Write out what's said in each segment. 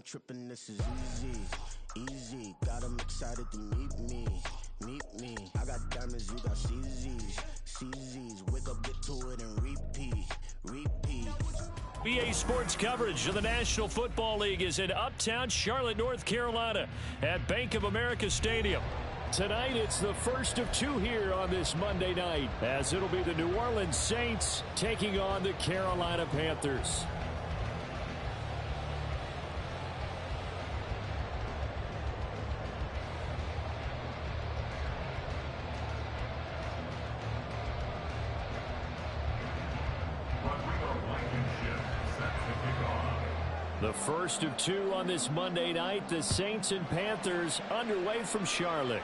ain't tripping, this is easy. Easy, got 'em excited to meet me. Meet me. I got diamonds, you got CZs. CZs, wake up, get to it, and repeat. Repeat. BA Sports coverage of the National Football League is in Uptown Charlotte, North Carolina at Bank of America Stadium. Tonight, it's the first of two here on this Monday night, as it'll be the New Orleans Saints taking on the Carolina Panthers. The first of two on this Monday night, the Saints and Panthers underway from Charlotte.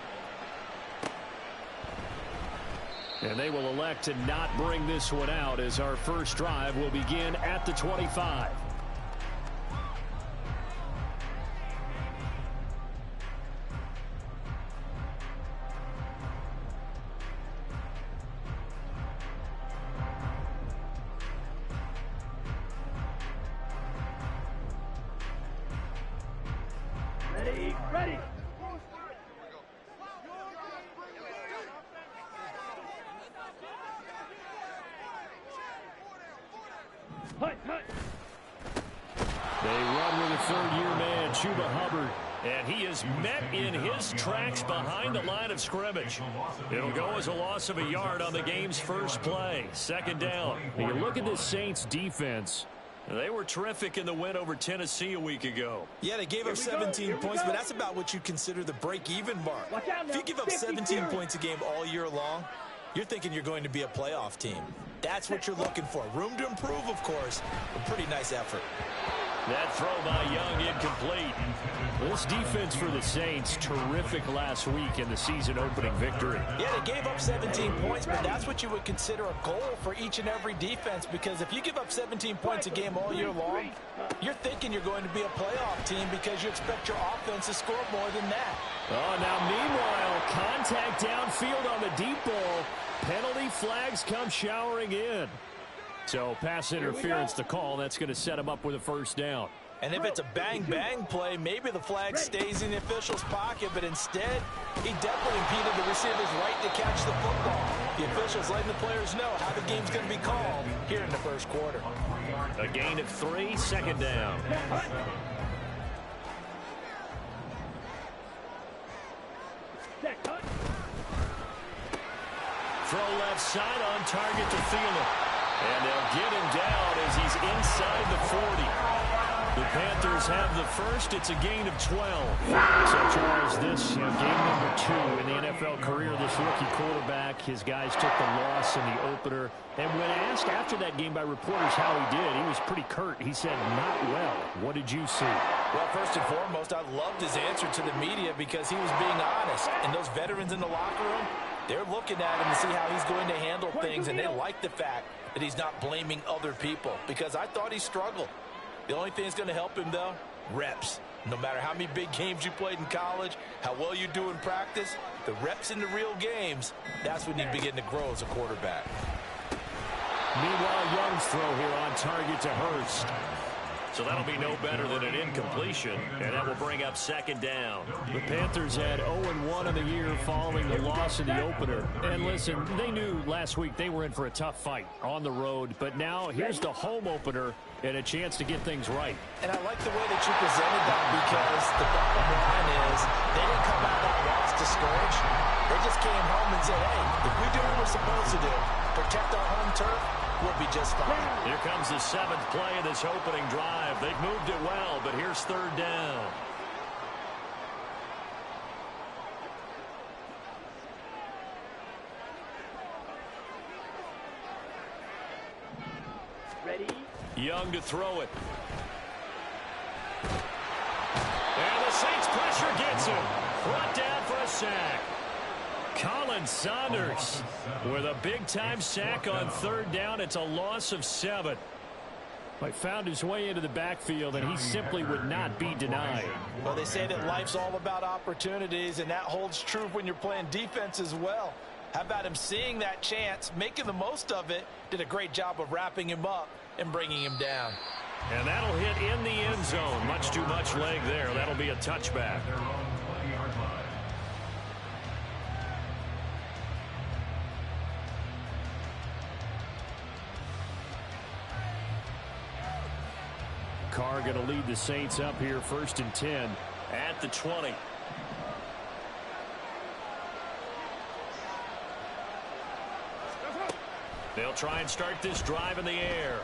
And they will elect to not bring this one out, as our first drive will begin at the 25. Ready. They run with a third-year man, Chuba Hubbard. And he is met in his tracks behind the line of scrimmage. It'll go as a loss of a yard on the game's first play. Second down. And you look at this Saints defense. They were terrific in the win over Tennessee a week ago. Yeah, they gave up 17 points, but that's about what you consider the break-even mark. If you give up 17 points a game all year long, you're thinking you're going to be a playoff team. That's what you're looking for. Room to improve, of course, a pretty nice effort. That throw by Young incomplete. This defense for the Saints, terrific last week in the season-opening victory. Yeah, they gave up 17 points, but that's what you would consider a goal for each and every defense, because if you give up 17 points a game all year long, you're thinking you're going to be a playoff team because you expect your offense to score more than that. Oh, now meanwhile, contact downfield on the deep ball. Penalty flags come showering in. So pass interference the call. That's going to set him up with a first down. And if it's a bang-bang play, maybe the flag stays in the official's pocket, but instead, he definitely impeded the receiver's right to catch the football. The officials letting the players know how the game's going to be called here in the first quarter. A gain of 3, second down. Throw left side on target to Thielen. And they'll get him down as he's inside the 40. The Panthers have the first. It's a gain of 12. So, Charles, this game number 2 in the NFL career, this rookie quarterback, his guys took the loss in the opener. And when asked after that game by reporters how he did, he was pretty curt. He said, not well. What did you see? Well, first and foremost, I loved his answer to the media because he was being honest. And those veterans in the locker room, they're looking at him to see how he's going to handle things, and they like the fact that he's not blaming other people, because I thought he struggled. The only thing that's going to help him, though, reps. No matter how many big games you played in college, how well you do in practice, the reps in the real games, that's when you begin to grow as a quarterback. Meanwhile, Young's throw here on target to Hurst. So that'll be no better than an incompletion, and that will bring up second down. The Panthers had 0-1 on the year following the loss in the opener. And listen, they knew last week they were in for a tough fight on the road, but now here's the home opener and a chance to get things right. And I like the way that you presented that, because the bottom line is they didn't come out of that loss discouraged. They just came home and said, hey, if we do what we're supposed to do, protect our home turf, we'll be just fine. Here comes the 7th play of this opening drive. They've moved it well, but here's third down. Ready? Young to throw it. And the Saints pressure gets him. Brought down for a sack. Colin Saunders with a big-time sack on third down. It's a loss of 7. But found his way into the backfield, and he simply would not be denied. Well, they say that life's all about opportunities, and that holds true when you're playing defense as well. How about him seeing that chance, making the most of it, did a great job of wrapping him up and bringing him down. And that'll hit in the end zone. Much too much leg there. That'll be a touchback. Carr going to lead the Saints up here 1st and 10 at the 20. They'll try and start this drive in the air.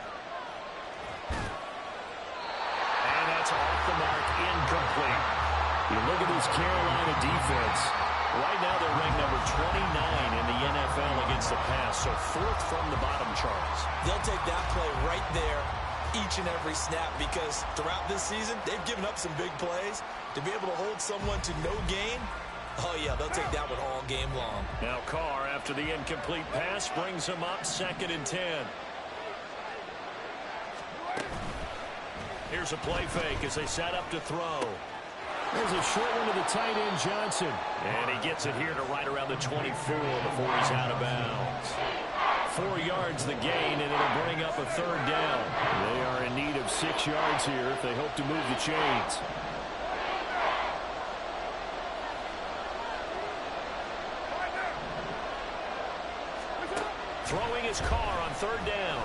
And that's off the mark, incomplete. You look at this Carolina defense. Right now they're ranked number 29 in the NFL against the pass, so 4th from the bottom, Charles. They'll take that play right there each and every snap because throughout this season, they've given up some big plays. To be able to hold someone to no gain, oh, yeah, they'll take that one all game long. Now Carr, after the incomplete pass, brings him up 2nd and 10. Here's a play fake as they set up to throw. There's a short one to the tight end, Johnson. And he gets it here to right around the 24 before he's out of bounds. 4 yards the gain, and it'll bring up a 3rd down. They are in need of 6 yards here if they hope to move the chains. Throwing his Carr on 3rd down.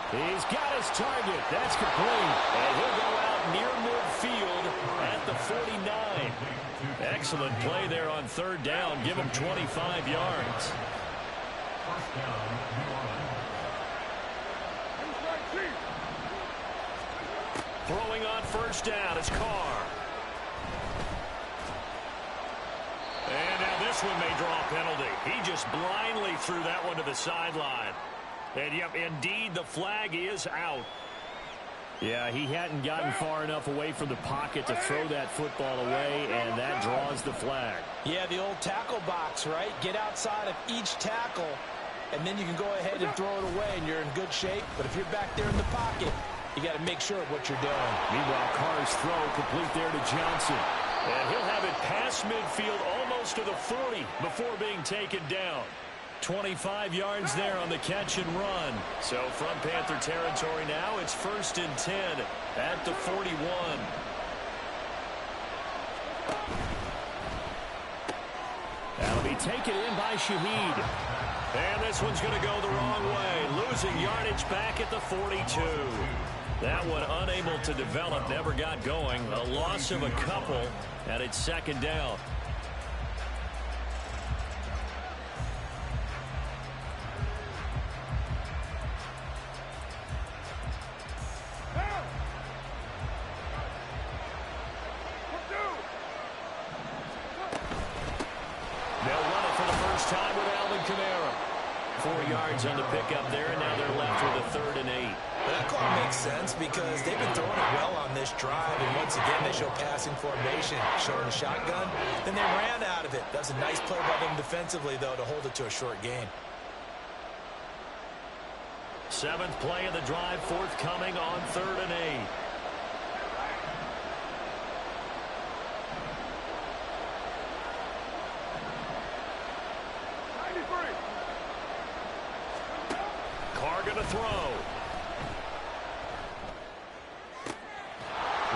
He's got his target. That's complete. And he'll go out near midfield at the 49. Excellent play there on 3rd down. Give him 25 yards. Throwing on 1st down is Carr. And now this one may draw a penalty. He just blindly threw that one to the sideline. And, yep, indeed, the flag is out. Yeah, he hadn't gotten far enough away from the pocket to throw that football away, and that draws the flag. Yeah, the old tackle box, right? Get outside of each tackle, and then you can go ahead and throw it away, and you're in good shape. But if you're back there in the pocket, you got to make sure of what you're doing. Meanwhile, Carr's throw complete there to Johnson. And he'll have it past midfield almost to the 40 before being taken down. 25 yards there on the catch and run. So from Panther territory now, it's 1st and 10 at the 41. That'll be taken in by Shaheed. And this one's going to go the wrong way. Losing yardage back at the 42. That one unable to develop, never got going. A loss of a couple, and it's 2nd down. Time with Alvin Kamara. 4 yards on the pickup there, and now they're left with a 3rd and 8. That call makes sense because they've been throwing it well on this drive, and once again they show passing formation, showing a shotgun. Then they ran out of it. That's a nice play by them defensively, though, to hold it to a short gain. 7th play of the drive, forthcoming on 3rd and 8. Carr going to throw.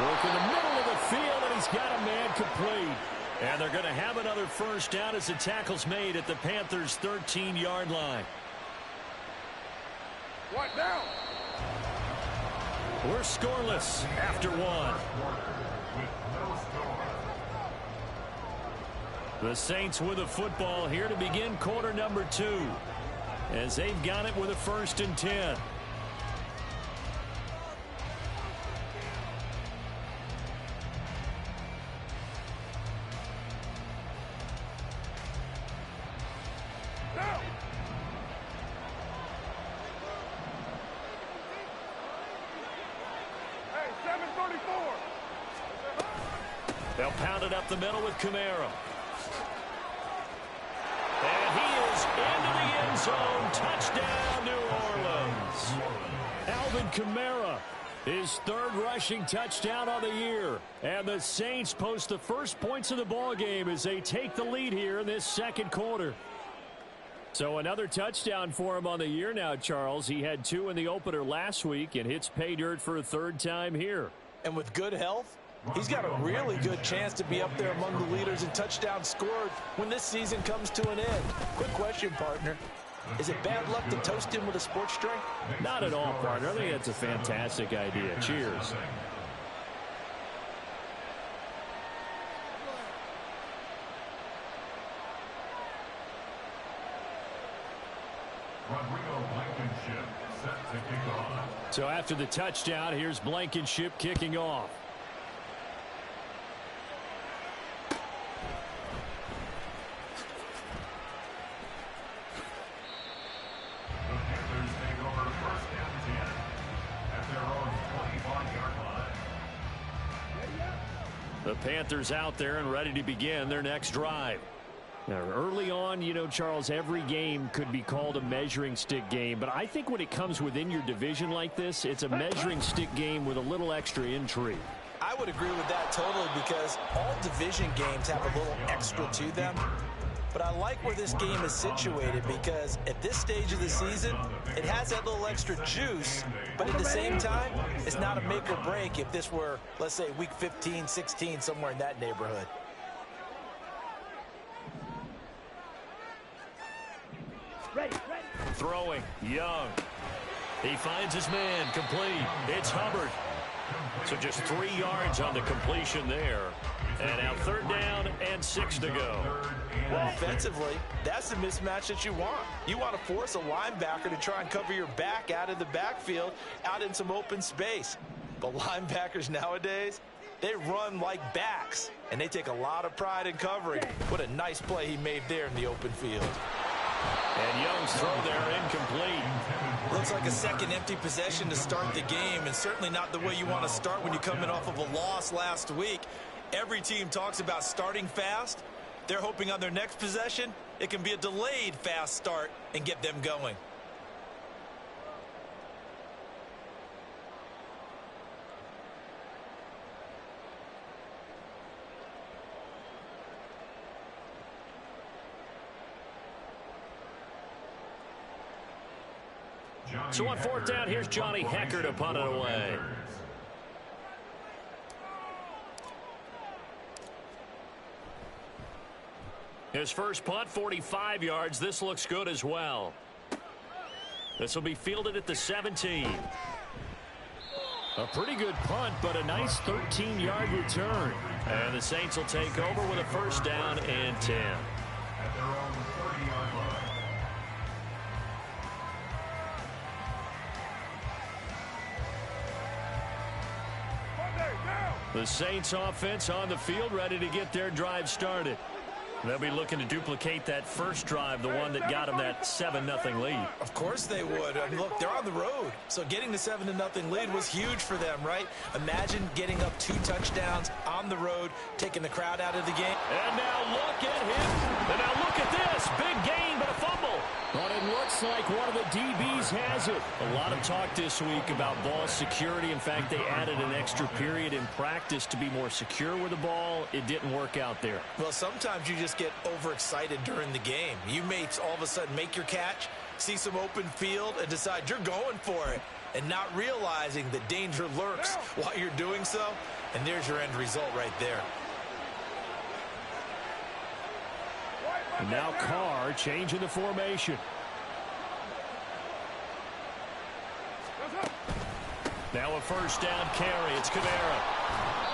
Work in the middle of the field, and he's got a man complete. And they're going to have another 1st down as the tackle's made at the Panthers' 13-yard line. What now? We're scoreless after 1. The Saints with a football here to begin quarter number 2. As they've got it with a 1st and 10. They'll pound it up the middle with Kamara. And he is into the end zone. Touchdown, New Orleans. Alvin Kamara, his 3rd rushing touchdown of the year. And the Saints post the first points of the ball game as they take the lead here in this 2nd quarter. So another touchdown for him on the year now, Charles. He had 2 in the opener last week and hits pay dirt for a 3rd time here. And with good health, he's got a really good chance to be up there among the leaders in touchdowns scored when this season comes to an end. Quick question, partner. Is it bad luck to toast him with a sports drink? Not at all, partner. I think that's a fantastic idea. Cheers. So after the touchdown, here's Blankenship kicking off. The Panthers take over 1st and 10 at their own 25-yard line. The Panthers out there and ready to begin their next drive. Now, early on, you know, Charles, every game could be called a measuring stick game, but I think when it comes within your division like this, it's a measuring stick game with a little extra intrigue. I would agree with that totally because all division games have a little extra to them. But I like where this game is situated because at this stage of the season, it has that little extra juice, but at the same time, it's not a make or break if this were, let's say, week 15, 16, somewhere in that neighborhood. Throwing, Young. He finds his man, complete. It's Hubbard. So just 3 yards on the completion there. And now 3rd down and 6 to go. Well, offensively, that's the mismatch that you want. You want to force a linebacker to try and cover your back out of the backfield, out in some open space. But linebackers nowadays, they run like backs, and they take a lot of pride in covering. What a nice play he made there in the open field. And Young's throw there incomplete. Looks like a second empty possession to start the game, and certainly not the way you want to start when you're coming off of a loss last week. Every team talks about starting fast. They're hoping on their next possession, it can be a delayed fast start and get them going. So on 4th down, here's Johnny Hecker to punt it away. His first punt, 45 yards. This looks good as well. This will be fielded at the 17. A pretty good punt, but a nice 13-yard return. And the Saints will take over with a 1st down and 10. At their own 30-yard line. The Saints offense on the field ready to get their drive started. They'll be looking to duplicate that first drive, the one that got them that 7-0 lead. Of course they would. I mean, look, they're on the road. So getting the 7-0 lead was huge for them, right? Imagine getting up 2 touchdowns on the road, taking the crowd out of the game. And now look at him. And now look at this. Big gain, but a fumble. But it looks like one of the DBs has it. A lot of talk this week about ball security. In fact, they added an extra period in practice to be more secure with the ball. It didn't work out there. Well, sometimes you just get overexcited during the game. You may all of a sudden make your catch, see some open field, and decide you're going for it, and not realizing the danger lurks while you're doing so. And there's your end result right there. And now Carr changing the formation. Now a 1st down carry. It's Kamara.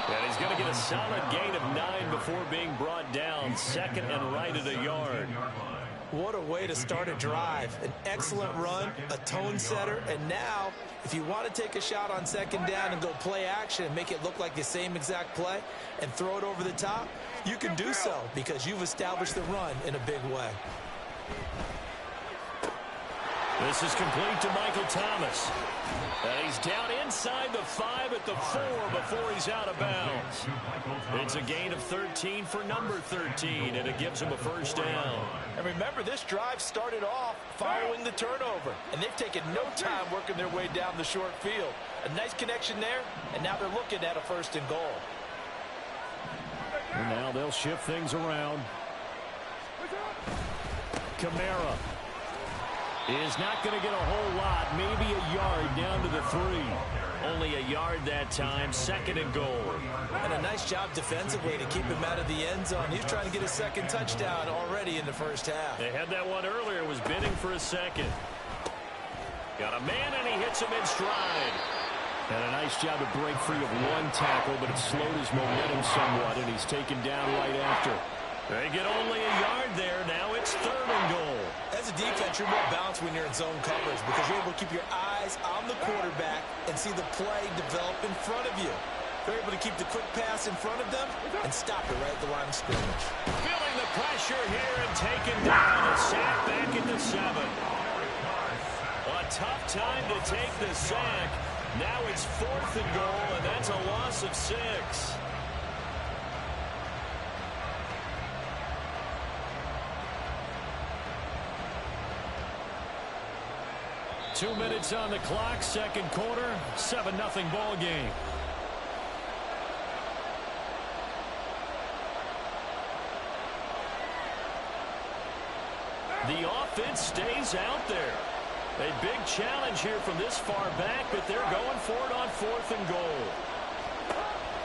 And he's going to get a solid gain of 9 before being brought down. 2nd and right at a yard. What a way to start a drive. An excellent run, a tone setter, and now if you want to take a shot on 2nd down and go play action and make it look like the same exact play and throw it over the top, you can do so because you've established the run in a big way. This is complete to Michael Thomas. And he's down inside the 5 at the 4 before he's out of bounds. It's a gain of 13 for number 13, and it gives him a 1st down. And remember, this drive started off following the turnover, and they've taken no time working their way down the short field. A nice connection there, and now they're looking at a 1st and goal. And now they'll shift things around. Kamara is not going to get a whole lot, maybe a yard down to the 3. Only a yard that time, 2nd and goal. And a nice job defensively to keep him out of the end zone. He's trying to get a second touchdown already in the first half. They had that one earlier, was bidding for a second. Got a man, and he hits him in stride. And a nice job to break free of one tackle, but it slowed his momentum somewhat, and he's taken down right after. They get only a yard there. Now it's 3rd and goal. As a defense, you're more balanced when you're in zone coverage because you're able to keep your eyes on the quarterback and see the play develop in front of you. They're able to keep the quick pass in front of them and stop it right at the line of scrimmage. Feeling the pressure here and taken down. A sack back at the 7. A tough time to take the sack. Now it's 4th and goal, and that's a loss of 6. 2 minutes on the clock, 2nd quarter, 7-0 ball game. The offense stays out there. A big challenge here from this far back, but they're going for it on 4th and goal.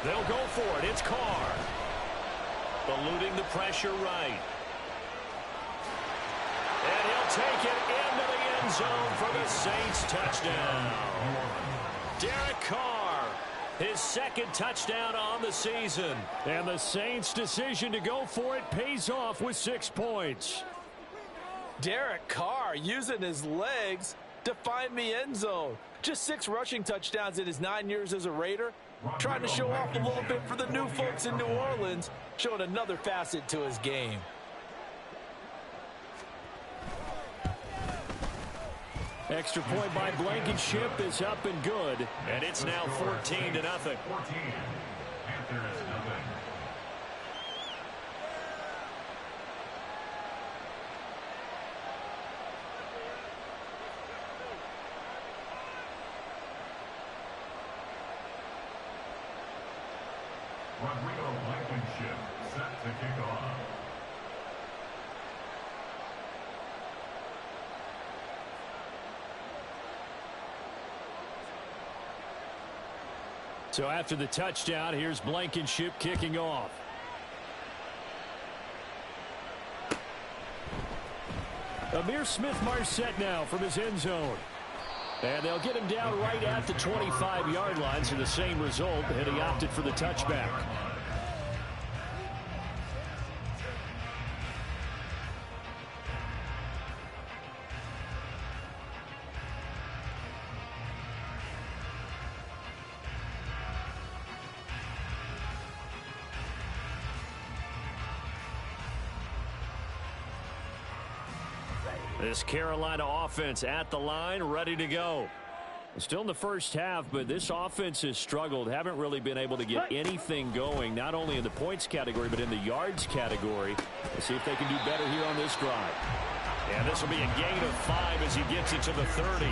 They'll go for it. It's Carr. Eluding the pressure right. And he'll take it into the end zone for the Saints touchdown. Derek Carr, his 2nd touchdown on the season. And the Saints' decision to go for it pays off with 6 points. Derek Carr using his legs to find the end zone. Just 6 rushing touchdowns in his 9 years as a Raider. Trying to show off a little bit for the new folks in New Orleans. Showing another facet to his game. Extra point by Blankenship is up and good. And it's now 14-0. 14. Panthers, nothing. Rodrigo Blankenship set to kick off. So after the touchdown, here's Blankenship kicking off. Amir Smith-Marset now from his end zone. And they'll get him down right at the 25-yard line, so the same result, and he opted for the touchback. This Carolina offense at the line, ready to go. Still in the first half, but this offense has struggled. Haven't really been able to get anything going, not only in the points category, but in the yards category. Let's see if they can do better here on this drive. And this will be a gain of 5 as he gets it to the 30.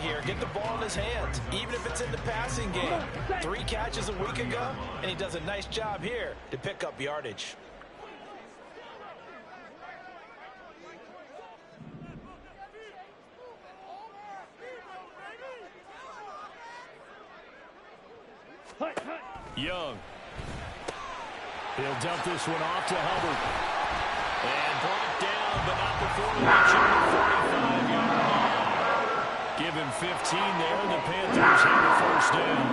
Here, get the ball in his hands, even if it's in the passing game. 3 catches a week ago, and he does a nice job here to pick up yardage. Young. He'll dump this one off to Hubbard. And brought down, but not before reaching the 45-yard line. Give him 15 there, and the Panthers have a first down.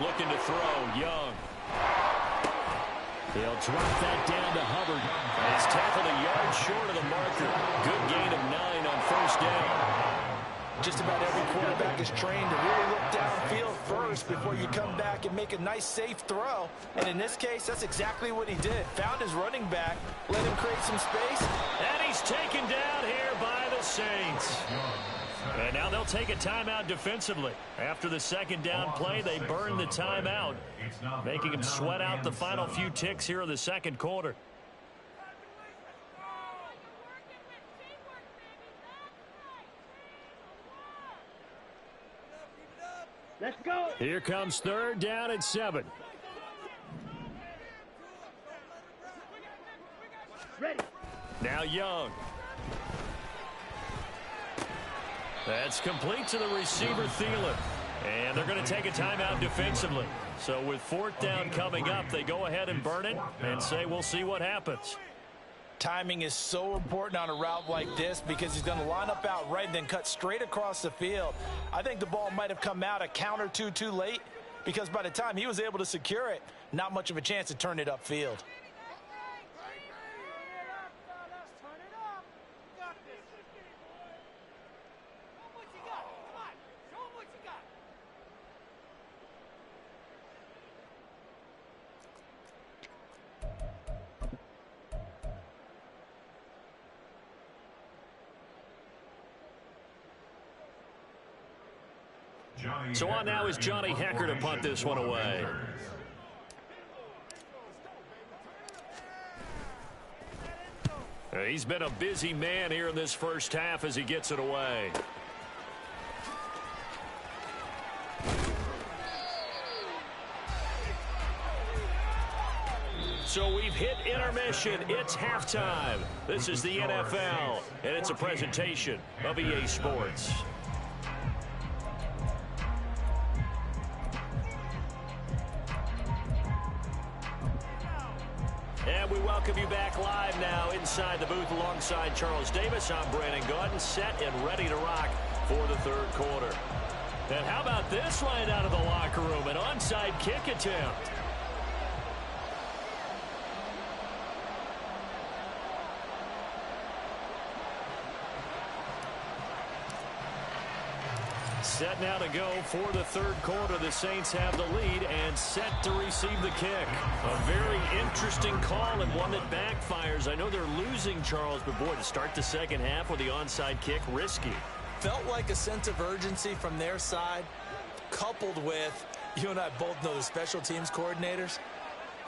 Looking to throw, Young. He'll drop that down to Hubbard. And he's tackled a yard short of the marker. Good gain of 9 on first down. Just about every quarterback is trained to really look downfield first before you come back and make a nice, safe throw. And in this case, that's exactly what he did. Found his running back, let him create some space. And he's taken down here by the Saints. And now they'll take a timeout defensively. After the second down play, they burn the timeout, making him sweat out the final few ticks here in the second quarter. Let's go. Here comes third down at 7. Ready. Now Young. That's complete to the receiver, Thielen. And they're going to take a timeout defensively. So with fourth down coming up, they go ahead and burn it and say we'll see what happens. Timing is so important on a route like this because he's going to line up out right and then cut straight across the field. I think the ball might have come out a count or two too late because by the time he was able to secure it, not much of a chance to turn it upfield. So on now is Johnny Hecker to punt this one away. He's been a busy man here in this first half as he gets it away. So we've hit intermission. It's halftime. This is the NFL, and it's a presentation of EA Sports. And we welcome you back live now inside the booth alongside Charles Davis. I'm Brandon Gaudin, set and ready to rock for the third quarter. And how about this line out of the locker room? An onside kick attempt. Set now to go for the third quarter. The Saints have the lead and set to receive the kick. A very interesting call and one that backfires. I know they're losing, Charles, but boy, to start the second half with the onside kick, risky. Felt like a sense of urgency from their side, coupled with, you and I both know the special teams coordinators.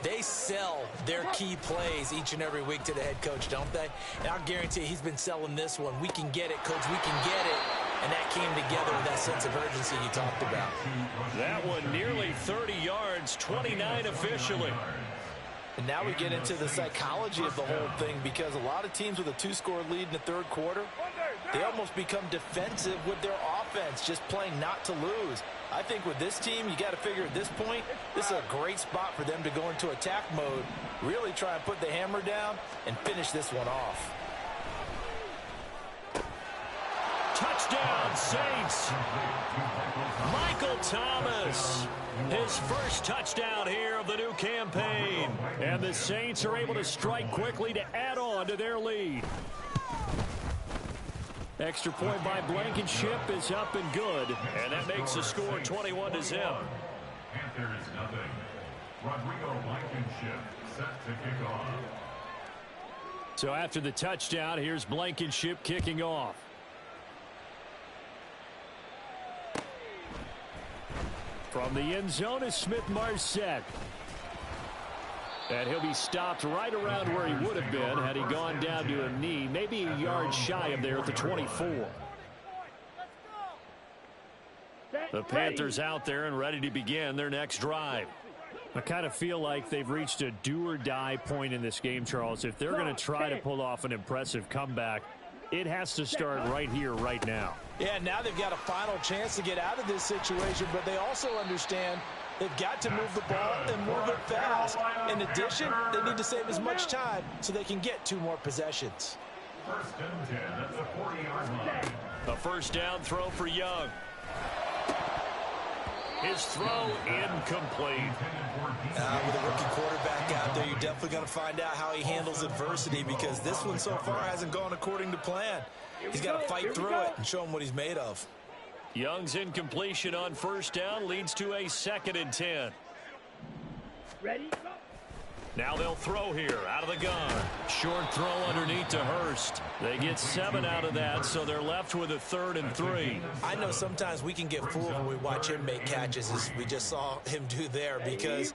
They sell their key plays each and every week to the head coach, don't they? And I'll guarantee he's been selling this one. We can get it, coach. We can get it. And that came together with that sense of urgency you talked about. That one nearly 30 yards, 29 officially. And now we get into the psychology of the whole thing because a lot of teams with a two-score lead in the third quarter, they almost become defensive with their offense, just playing not to lose. I think with this team, you got to figure at this point, this is a great spot for them to go into attack mode, really try and put the hammer down and finish this one off. Touchdown, Saints. Michael Thomas, his first touchdown here of the new campaign. And the Saints are able to strike quickly to add on to their lead. Extra point by Blankenship is up and good. And that makes the score 21-0. Panthers nothing. Rodrigo Blankenship set to kick off. So after the touchdown, here's Blankenship kicking off. From the end zone is Smith-Marset. And he'll be stopped right around where he would have been had he gone down to a knee, maybe a yard shy of there at the 24. The Panthers out there and ready to begin their next drive. I kind of feel like they've reached a do-or-die point in this game, Charles. If they're going to try to pull off an impressive comeback, It has to start right here, right now. Yeah, now they've got a final chance to get out of this situation, but they also understand they've got to move the ball and move it fast. In addition, they need to save as much time so they can get 2 more possessions. First and 10 at the 40-yard line. A first down throw for Young. His throw incomplete. With a rookie quarterback out there, you're definitely going to find out how he handles adversity, because this one so far hasn't gone according to plan. He's got to fight through it and show him what he's made of. Young's incompletion on first down leads to a 2nd and 10. Ready? Go. Now they'll throw here out of the gun. Short throw underneath to Hurst. They get 7 out of that, so they're left with a 3rd and 3. I know sometimes we can get fooled when we watch him make catches, as we just saw him do there, because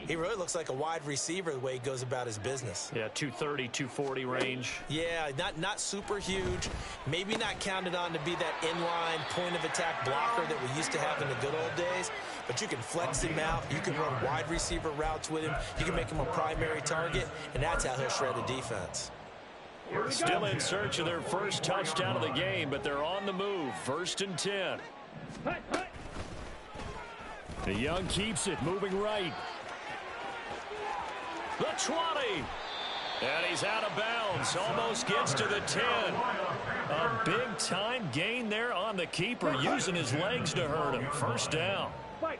he really looks like a wide receiver the way he goes about his business. Yeah, 230, 240 range. Yeah, not super huge. Maybe not counted on to be that inline point-of-attack blocker that we used to have in the good old days, but you can flex him out. You can run wide receiver routes with him. You can make him a primary target, and that's how he'll shred a defense. Still in search of their first touchdown of the game, but they're on the move. 1st and 10. The Young keeps it, moving right. The 20. And he's out of bounds. Almost gets to the 10. A big-time gain there on the keeper, using his legs to hurt him. First down.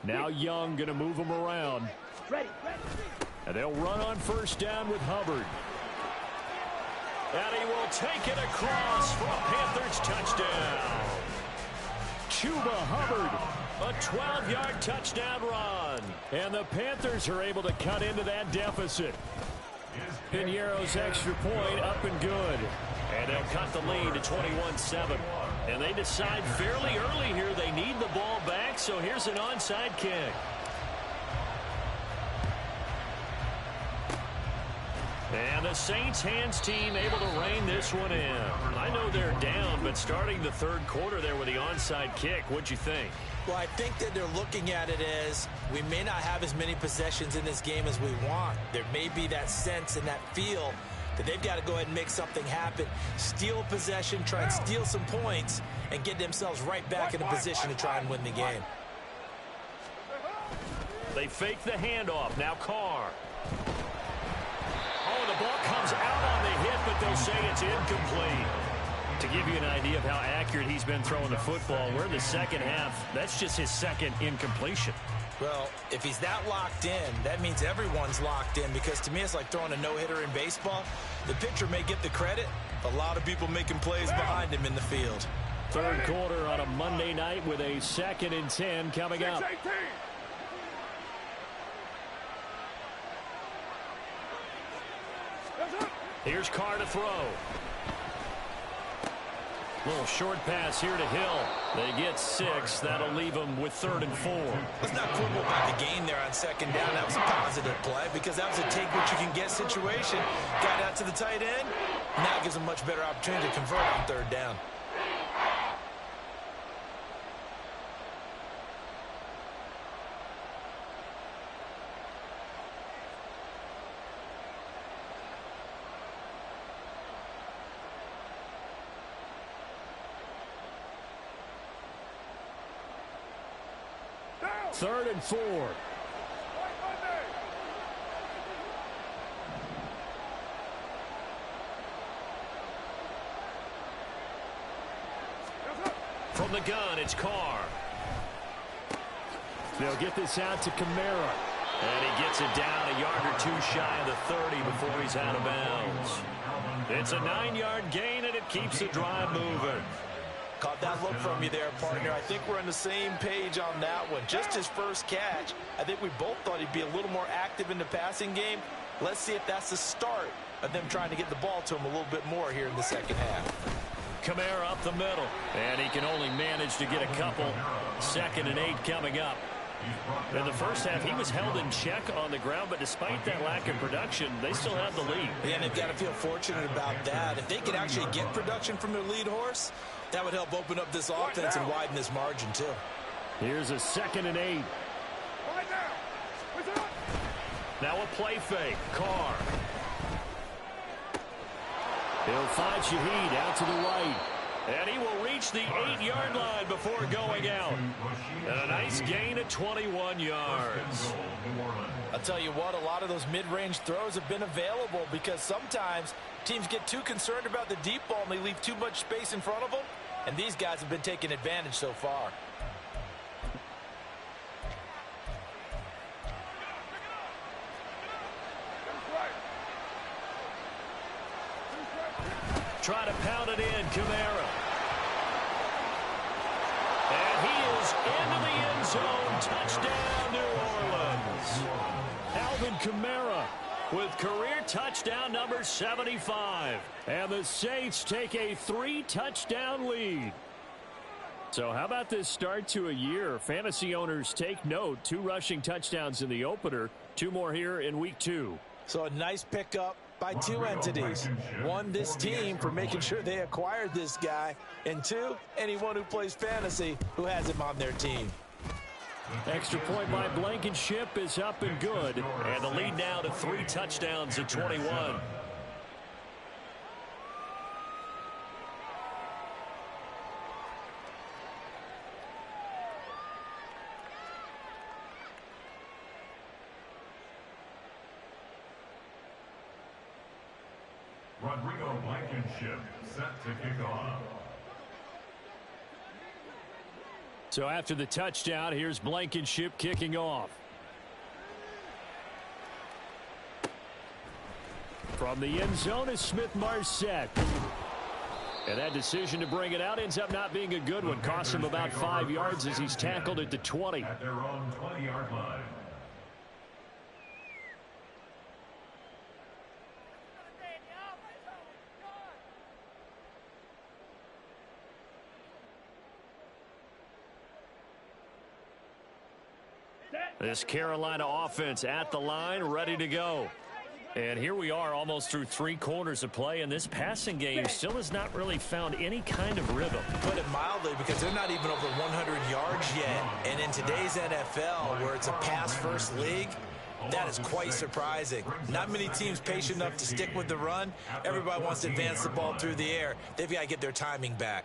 Now Young going to move him around. And they'll run on first down with Hubbard. And he will take it across for a Panthers touchdown. Chuba Hubbard, a 12-yard touchdown run. And the Panthers are able to cut into that deficit. Piñeiro's extra point up and good. And they'll cut the lead to 21-7. And they decide fairly early here they need the ball back, so here's an onside kick. And the Saints hands team able to rein this one in. I know they're down, but starting the 3rd quarter there with the onside kick, what'd you think? Well, I think that they're looking at it as we may not have as many possessions in this game as we want. There may be that sense and that feel that they've got to go ahead and make something happen, steal possession, try and steal some points, and get themselves right back in a position to try and win the game. They fake the handoff. Now Carr. Oh, the ball comes out on the hit, but they'll say it's incomplete. To give you an idea of how accurate he's been throwing the football, we're in the second half. That's just his 2nd incompletion. Well, if he's that locked in, that means everyone's locked in, because to me it's like throwing a no-hitter in baseball. The pitcher may get the credit, a lot of people making plays behind him in the field. 3rd quarter on a Monday night with a 2nd and 10 coming up. Here's Carr to throw. Little short pass here to Hill. They get 6. That'll leave them with 3rd and 4. Let's not quibble about the gain there on 2nd down. That was a positive play, because that was a take-what-you-can-get situation. Got out to the tight end. Now it gives them a much better opportunity to convert on 3rd down. Third and 4. From the gun, it's Carr. They'll get this out to Kamara. And he gets it down a yard or 2 shy of the 30 before he's out of bounds. It's a 9-yard gain, and it keeps the drive moving. Caught that look from you there, partner. I think we're on the same page on that one. Just his first catch. I think we both thought he'd be a little more active in the passing game. Let's see if that's the start of them trying to get the ball to him a little bit more here in the second half. Kamara up the middle. And he can only manage to get a couple. 2nd and 8 coming up. In the first half, he was held in check on the ground, but despite that lack of production, they still have the lead. Yeah, and they've got to feel fortunate about that. If they could actually get production from their lead horse, that would help open up this offense and widen this margin, too. Here's a 2nd and 8. Now a play fake. Carr. He'll find Shaheed out to the right. And he will reach the 8-yard line before going out. And a nice gain of 21 yards. I'll tell you what, a lot of those mid-range throws have been available because sometimes teams get too concerned about the deep ball and they leave too much space in front of them. And these guys have been taking advantage so far. Try to pound it in, Kamara. And he is into the end zone. Touchdown, New Orleans. Alvin Kamara with career touchdown number 75. And the Saints take a 3-touchdown lead. So how about this start to a year? Fantasy owners take note. 2 rushing touchdowns in the opener. 2 more here in week 2. So a nice pickup by 2 entities. 1, this team for making sure they acquired this guy. And 2, anyone who plays fantasy who has him on their team. Extra point by Blankenship is up and good. And the lead now to 3 touchdowns at 21. Rodrigo Blankenship set to kick off. So after the touchdown, here's Blankenship kicking off. From the end zone is Smith-Marset. And that decision to bring it out ends up not being a good one. Costs him about 5 yards as he's tackled at the 20. At their own 20-yard line. This Carolina offense at the line, ready to go. And here we are almost through 3 quarters of play, and this passing game still has not really found any kind of rhythm. Put it mildly, because they're not even over 100 yards yet. And in today's NFL, where it's a pass-first league, that is quite surprising. Not many teams patient enough to stick with the run. Everybody wants to advance the ball through the air. They've got to get their timing back.